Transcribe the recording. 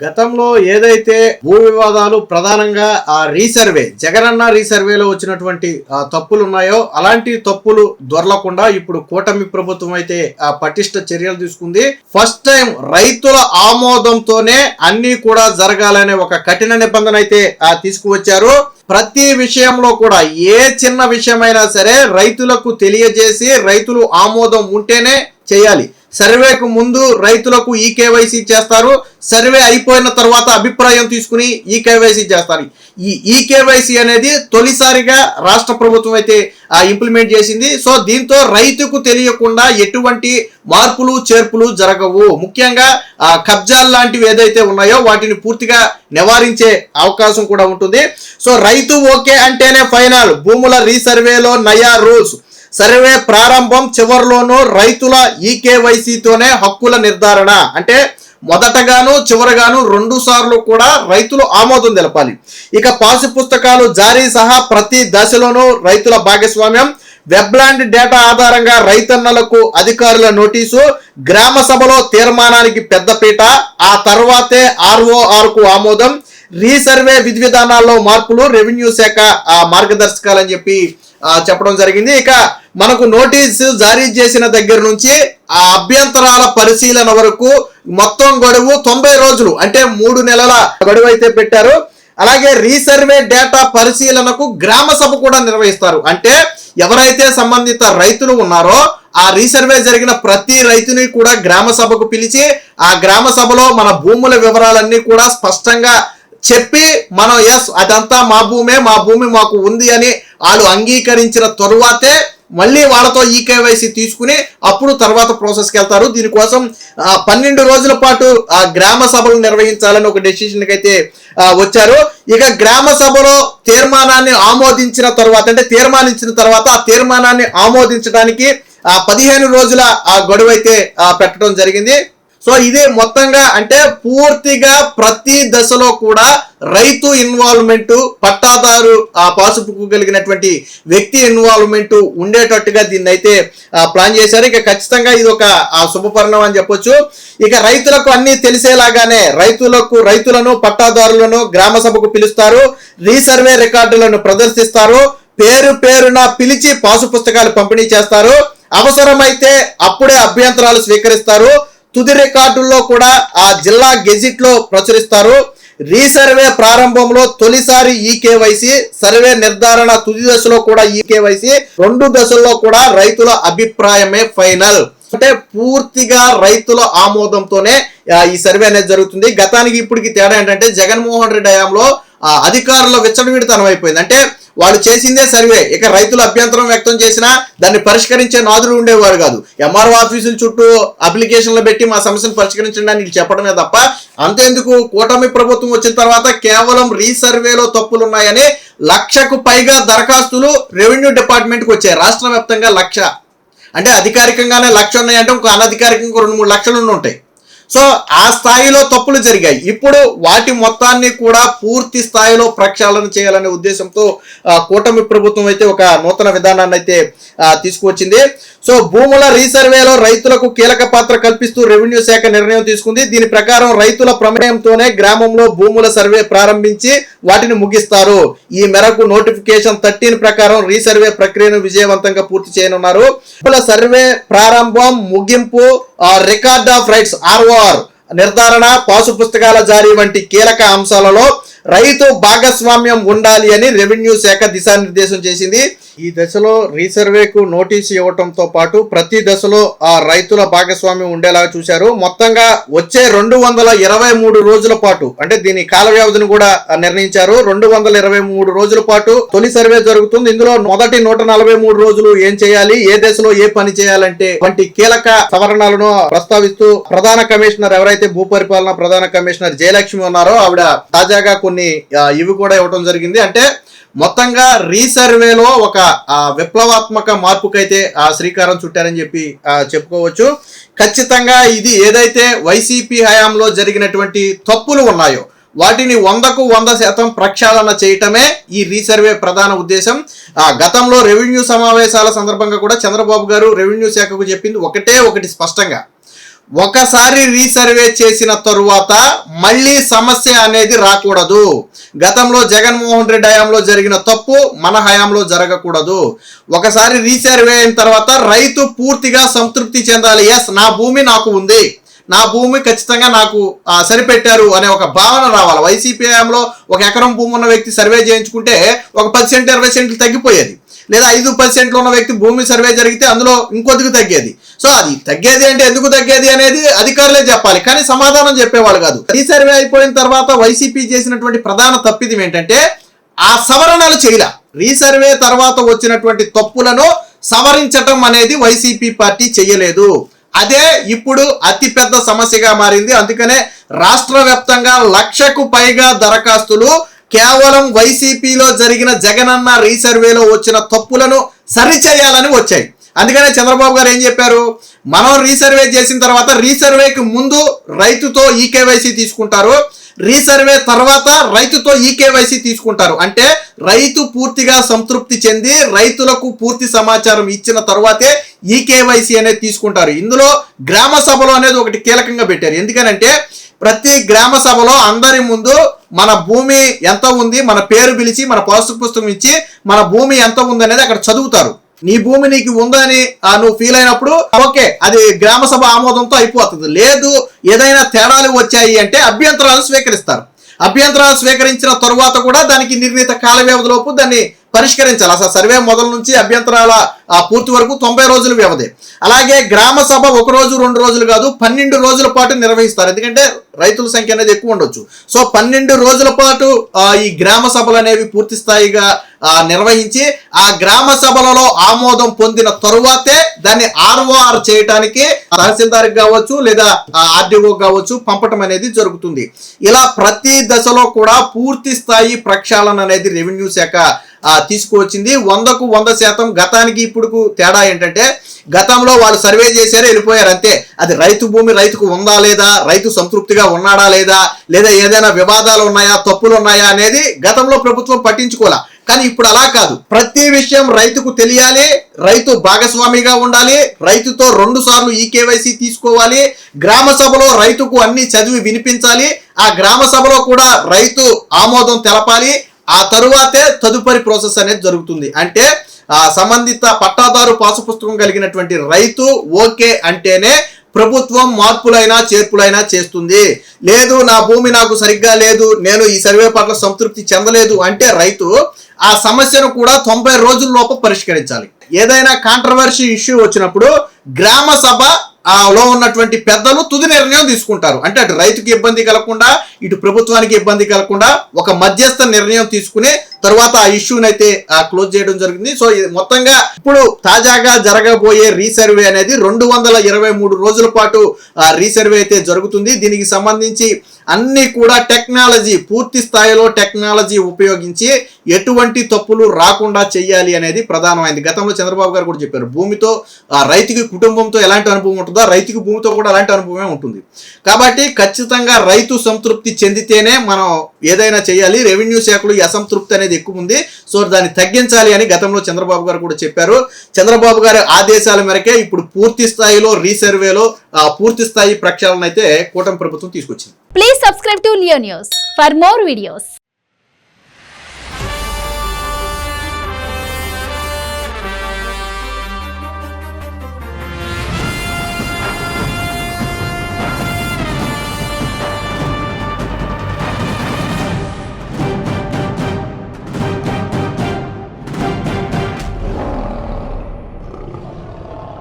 గతంలో ఏదైతే భూ వివాదాలు ప్రధానంగా రీసర్వే జగనన్న రీసర్వేలో వచ్చినటువంటి తప్పులు ఉన్నాయో అలాంటి తప్పులు దొరలకుండా ఇప్పుడు కూటమి ప్రభుత్వం అయితే పటిష్ట చర్యలు తీసుకుంది. ఫస్ట్ టైం రైతుల ఆమోదంతోనే అన్ని కూడా జరగాలనే ఒక కఠిన నిబంధన అయితే తీసుకువచ్చారు. ప్రతి విషయంలో కూడా ఏ చిన్న విషయమైనా సరే రైతులకు తెలియజేసి రైతులు ఆమోదం ఉంటేనే చేయాలి. సర్వేకు ముందు రైతులకు ఈకేవైసీ చేస్తారు. సర్వే అయిపోయిన తర్వాత అభిప్రాయం తీసుకుని ఈకేవైసీ చేస్తారు. ఈ ఈకేవైసీ అనేది తొలిసారిగా రాష్ట్ర ప్రభుత్వం అయితే ఇంప్లిమెంట్ చేసింది. సో దీంతో రైతుకు తెలియకుండా ఎటువంటి మార్పులు చేర్పులు జరగవు. ముఖ్యంగా కబ్జాలు లాంటివి ఏదైతే ఉన్నాయో వాటిని పూర్తిగా నివారించే అవకాశం కూడా ఉంటుంది. సో రైతు ఓకే అంటేనే ఫైనల్. భూముల రీసర్వేలో నయా రూల్స్. సర్వే ప్రారంభం చివరిలోనూ రైతుల ఈకేవైసీతోనే హక్కుల నిర్ధారణ. అంటే మొదటగాను చివరగాను 2 సార్లు కూడా రైతులు ఆమోదం తెలపాలి. ఇక పాసు పుస్తకాలు జారీ సహా ప్రతి దశలోనూ రైతుల భాగస్వామ్యం. వెబ్లాండ్ డేటా ఆధారంగా రైతన్నలకు అధికారుల నోటీసు. గ్రామ సభలో తీర్మానానికి పెద్దపీట. ఆ తర్వాతే ROR కు ఆమోదం. రీసర్వే విధి విధానాల్లో మార్పులు. రెవెన్యూ శాఖ మార్గదర్శకాలని చెప్పి చెప్పడం జరిగింది. ఇక మనకు నోటీసు జారీ చేసిన దగ్గర నుంచి ఆ అభ్యంతరాల పరిశీలన వరకు మొత్తం గడువు 90 రోజులు, అంటే 3 నెలల గడువు అయితే పెట్టారు. అలాగే రీసర్వే డేటా పరిశీలనకు గ్రామ సభ కూడా నిర్వహిస్తారు. అంటే ఎవరైతే సంబంధిత రైతులు ఉన్నారో ఆ రీసర్వే జరిగిన ప్రతి రైతుని కూడా గ్రామ సభకు పిలిచి ఆ గ్రామ సభలో మన భూముల వివరాలన్నీ కూడా స్పష్టంగా చెప్పి మనం ఎస్ అదంతా మా భూమి మాకు ఉంది అని వాళ్ళు అంగీకరించిన తరువాతే మళ్ళీ వాళ్ళతో ఈకేవైసీ తీసుకుని అప్పుడు తర్వాత ప్రాసెస్కి వెళ్తారు. దీనికోసం 12 రోజుల పాటు గ్రామ సభలు నిర్వహించాలని ఒక డెసిషన్కి అయితే వచ్చారు. ఇక గ్రామ సభలో తీర్మానాన్ని ఆమోదించిన తర్వాత, అంటే తీర్మానించిన తర్వాత ఆ తీర్మానాన్ని ఆమోదించడానికి 15 రోజుల గడువు అయితే పెట్టడం జరిగింది. సో ఇదే మొత్తంగా అంటే పూర్తిగా ప్రతి దశలో కూడా రైతు ఇన్వాల్వ్మెంట్, పట్టాదారు పాసుపుకు కలిగినటువంటి వ్యక్తి ఇన్వాల్వ్మెంట్ ఉండేటట్టుగా దీన్ని అయితే ప్లాన్ చేశారు. ఇక ఖచ్చితంగా ఇది ఒక శుభపరిణామం అని చెప్పొచ్చు. ఇక రైతులకు అన్ని తెలిసేలాగానే రైతులను పట్టాదారులను గ్రామ సభకు పిలుస్తారు. రీసర్వే రికార్డులను ప్రదర్శిస్తారు. పేరున పిలిచి పాసు పుస్తకాలు పంపిణీ చేస్తారు. అవసరమైతే అప్పుడే అభ్యంతరాలు స్వీకరిస్తారు. తుది రికార్డుల్లో కూడా ఆ జిల్లా గెజిట్ లో ప్రచురిస్తారు. రీసర్వే ప్రారంభంలో తొలిసారి ఈకేవైసీ, సర్వే నిర్ధారణ తుది దశలో కూడా ఈకేవైసీ, 2 దశల్లో కూడా రైతుల అభిప్రాయమే ఫైనల్. అంటే పూర్తిగా రైతుల ఆమోదంతోనే ఈ సర్వే అనేది జరుగుతుంది. గతానికి ఇప్పటికి తేడా ఏంటంటే జగన్మోహన్ రెడ్డి హయాంలో అధికారుల విచ్చలవిడితనం అయిపోయింది. అంటే వాళ్ళు చేసిందే సర్వే, ఇక రైతులు అభ్యంతరం వ్యక్తం చేసినా దాన్ని పరిష్కరించే నాదులు ఉండేవారు కాదు. ఎంఆర్ఓ ఆఫీసుల చుట్టూ అప్లికేషన్లు పెట్టి మా సమస్యను పరిష్కరించడానికి చెప్పడమే తప్ప అంతేందుకు కూటమి ప్రభుత్వం వచ్చిన తర్వాత కేవలం రీసర్వేలో తప్పులు ఉన్నాయని 1,00,000కు పైగా దరఖాస్తులు రెవెన్యూ డిపార్ట్మెంట్కి వచ్చాయి. రాష్ట్ర వ్యాప్తంగా 1,00,000, అంటే అధికారికంగానే 1,00,000 ఉన్నాయంటే ఒక అనధికారికంగా 2-3 లక్షలు ఉంటాయి. సో ఆ స్థాయిలో తప్పులు జరిగాయి. ఇప్పుడు వాటి మొత్తాన్ని కూడా పూర్తి స్థాయిలో ప్రక్షాళన చేయాలనే ఉద్దేశంతో కూటమి ప్రభుత్వం అయితే ఒక నూతన విధానాన్ని అయితే తీసుకువచ్చింది. సో భూముల రీసర్వేలో రైతులకు కీలక పాత్ర కల్పిస్తూ రెవెన్యూ శాఖ నిర్ణయం తీసుకుంది. దీని ప్రకారం రైతుల ప్రమేయంతోనే గ్రామంలో భూముల సర్వే ప్రారంభించి వాటిని ముగిస్తారు. ఈ మేరకు నోటిఫికేషన్ 13 ప్రకారం రీసర్వే ప్రక్రియను విజయవంతంగా పూర్తి చేయనున్నారు. భూముల సర్వే ప్రారంభం, ముగింపు, రికార్డ్ ఆఫ్ రైట్స్ ROR నిర్ధారణ, పాసు పుస్తకాల జారీ వంటి కీలక అంశాలలో రైతు భాగస్వామ్యం ఉండాలి అని రెవెన్యూ శాఖ దిశానిర్దేశం చేసింది. ఈ దశలో రీసర్వేకు నోటీసు ఇవ్వడంతో పాటు ప్రతి దశలో రైతుల భాగస్వామ్యం ఉండేలాగా చూశారు. మొత్తంగా వచ్చే 223 రోజుల పాటు, అంటే దీని కాల వ్యవధిని కూడా నిర్ణయించారు. 223 రోజుల పాటు తొలి సర్వే జరుగుతుంది. ఇందులో మొదటి 143 రోజులు ఏం చేయాలి, ఏ దశలో ఏ పని చేయాలంటే వంటి కీలక సవరణలను ప్రస్తావిస్తూ ప్రధాన కమిషనర్, ఎవరైతే భూపరిపాలన ప్రధాన కమిషనర్ జయలక్ష్మి ఉన్నారో ఆవిడ తాజాగా కొన్ని ఇవి కూడా ఇవ్వడం జరిగింది. అంటే మొత్తంగా రీసర్వేలో ఒక విప్లవాత్మక మార్పుకైతే శ్రీకారం చుట్టారని చెప్పి చెప్పుకోవచ్చు. ఖచ్చితంగా ఇది ఏదైతే వైసీపీ హయాంలో జరిగినటువంటి తప్పులు ఉన్నాయో వాటిని 100కు 100% ప్రక్షాళన చేయటమే ఈ రీసర్వే ప్రధాన ఉద్దేశం. గతంలో రెవెన్యూ సమావేశాల సందర్భంగా కూడా చంద్రబాబు గారు రెవెన్యూ శాఖకు చెప్పింది ఒకటి స్పష్టంగా, ఒకసారి రీసర్వే చేసిన తరువాత మళ్ళీ సమస్య అనేది రాకూడదు. గతంలో జగన్మోహన్ రెడ్డి హయాంలో జరిగిన తప్పు మన హయాంలో జరగకూడదు. ఒకసారి రీసర్వే అయిన తర్వాత రైతు పూర్తిగా సంతృప్తి చెందాలి. ఎస్, నా భూమి నాకు ఉంది, నా భూమి ఖచ్చితంగా నాకు సరిపెట్టారు అనే ఒక భావన రావాలి. వైసీపీ హయాంలో 1 ఎకరం భూమి ఉన్న వ్యక్తి సర్వే చేయించుకుంటే ఒక 10 సెంట్లు 20 సెంట్లు తగ్గిపోయేది, లేదా 5% ఉన్న వ్యక్తి భూమి సర్వే జరిగితే అందులో ఇంకొద్దిగా తగ్గేది. సో అది తగ్గేది అంటే ఎందుకు తగ్గేది అనేది అధికారులే చెప్పాలి, కానీ సమాధానం చెప్పేవాళ్ళు కాదు. రీసర్వే అయిపోయిన తర్వాత వైసీపీ చేసినటువంటి ప్రధాన తప్పిదం ఏంటంటే ఆ సవరణలు చేయలే. రీసర్వే తర్వాత వచ్చినటువంటి తప్పులను సవరించటం అనేది వైసీపీ పార్టీ చేయలేదు. అదే ఇప్పుడు అతిపెద్ద సమస్యగా మారింది. అందుకనే రాష్ట్ర వ్యాప్తంగా 1,00,000కు పైగా దరఖాస్తులు కేవలం వైసీపీలో జరిగిన జగనన్న రీసర్వేలో వచ్చిన తప్పులను సరిచేయాలని వచ్చాయి. అందుకనే చంద్రబాబు గారు ఏం చెప్పారు, మనం రీసర్వే చేసిన తర్వాత రీసర్వేకి ముందు రైతుతో ఈకేవైసీ తీసుకుంటారు, రీసర్వే తర్వాత రైతుతో ఈకేవైసీ తీసుకుంటారు. అంటే రైతు పూర్తిగా సంతృప్తి చెంది రైతులకు పూర్తి సమాచారం ఇచ్చిన తర్వాతే ఈకేవైసీ అనేది తీసుకుంటారు. ఇందులో గ్రామ సభలు అనేది ఒకటి కీలకంగా పెట్టారు. ఎందుకనంటే ప్రతి గ్రామ సభలో అందరి ముందు మన భూమి ఎంత ఉంది, మన పేరు పిలిచి మన పాసు పుస్తకం ఇచ్చి మన భూమి ఎంత ఉంది అనేది అక్కడ చదువుతారు. నీ భూమి నీకు ఉందని నువ్వు ఫీల్ అయినప్పుడు ఓకే, అది గ్రామ సభ ఆమోదంతో అయిపోతుంది. లేదు ఏదైనా తేడాలు వచ్చాయి అంటే అభ్యంతరాలు స్వీకరిస్తారు. అభ్యంతరాలు స్వీకరించిన తరువాత కూడా దానికి నిర్ణీత కాల వ్యవధిలోపు దాన్ని పరిష్కరించాలి. అసలు సర్వే మొదల నుంచి అభ్యంతరాల పూర్తి వరకు 90 రోజుల వ్యవధి. అలాగే గ్రామ సభ 1 రోజు 2 రోజులు కాదు, 12 రోజుల పాటు నిర్వహిస్తారు. ఎందుకంటే రైతుల సంఖ్య అనేది ఎక్కువ ఉండొచ్చు. సో 12 రోజుల పాటు ఈ గ్రామ సభలు అనేవి పూర్తి స్థాయిగా నిర్వహించి ఆ గ్రామ సభలలో ఆమోదం పొందిన తరువాతే దాన్ని ఆర్ఓఆర్ చేయడానికి తహసీల్దార్కి కావచ్చు లేదా ఆర్డీఓ కావచ్చు పంపటం అనేది జరుగుతుంది. ఇలా ప్రతి దశలో కూడా పూర్తి స్థాయి ప్రక్షాళన అనేది రెవెన్యూ శాఖ తీసుకువచ్చింది. 100కు 100% గతానికి ఇప్పుడు తేడా ఏంటంటే గతంలో వాళ్ళు సర్వే చేశారు, వెళ్ళిపోయారు అంతే. అది రైతు భూమి రైతుకు ఉందా లేదా, రైతు సంతృప్తిగా ఉన్నాడా లేదా, లేదా ఏదైనా వివాదాలు ఉన్నాయా, తప్పులు ఉన్నాయా అనేది గతంలో ప్రభుత్వం పట్టించుకోలే. కానీ ఇప్పుడు అలా కాదు. ప్రతి విషయం రైతుకు తెలియాలి, రైతు భాగస్వామిగా ఉండాలి, రైతుతో 2 సార్లు ఈకేవైసీ తీసుకోవాలి, గ్రామ సభలో రైతుకు అన్ని చదివి వినిపించాలి, ఆ గ్రామ సభలో కూడా రైతు ఆమోదం తెలపాలి. ఆ తరువాతే తదుపరి ప్రాసెస్ అనేది జరుగుతుంది. అంటే సంబంధిత పట్టాదారు పాసు పుస్తకం కలిగినటువంటి రైతు ఓకే అంటేనే ప్రభుత్వం మార్పులైనా చేర్పులైనా చేస్తుంది. లేదు నా భూమి నాకు సరిగ్గా లేదు, నేను ఈ సర్వే పట్ల సంతృప్తి చెందలేదు అంటే రైతు ఆ సమస్యను కూడా 90 రోజుల లోపు పరిష్కరించాలి. ఏదైనా కాంట్రవర్సీ ఇష్యూ వచ్చినప్పుడు గ్రామ సభ లో ఉన్నటువంటి పెద్దలు తుది నిర్ణయం తీసుకుంటారు. అంటే అటు రైతుకి ఇబ్బంది కలగకుండా ఇటు ప్రభుత్వానికి ఇబ్బంది కలగకుండా ఒక మధ్యస్థ నిర్ణయం తీసుకుని తర్వాత ఆ ఇష్యూని అయితే క్లోజ్ చేయడం జరిగింది. సో మొత్తంగా ఇప్పుడు తాజాగా జరగబోయే రీసర్వే అనేది 223 రోజుల పాటు రీసర్వే అయితే జరుగుతుంది. దీనికి సంబంధించి అన్ని కూడా టెక్నాలజీ పూర్తి స్థాయిలో టెక్నాలజీ ఉపయోగించి ఎటువంటి తప్పులు రాకుండా చెయ్యాలి అనేది ప్రధానమైంది. గతంలో చంద్రబాబు గారు కూడా చెప్పారు, భూమితో రైతుకి కుటుంబంతో ఎలాంటి అనుభవం ఉంటుందో రైతుకి భూమితో కూడా అలాంటి అనుభవమే ఉంటుంది. కాబట్టి ఖచ్చితంగా రైతు సంతృప్తి చెందితేనే మనం ఏదైనా చేయాలి. రెవెన్యూ శాఖలో ఈ అసంతృప్తి అనేది ఎక్కువ ఉంది. సో దాన్ని తగ్గించాలి అని గతంలో చంద్రబాబు గారు కూడా చెప్పారు. చంద్రబాబు గారి ఆదేశాల మేరకే ఇప్పుడు పూర్తి స్థాయిలో రీసర్వేలో పూర్తి స్థాయి ప్రక్షాళన అయితే కూటమి ప్రభుత్వం తీసుకొచ్చింది. Please subscribe to Leo news for more videos.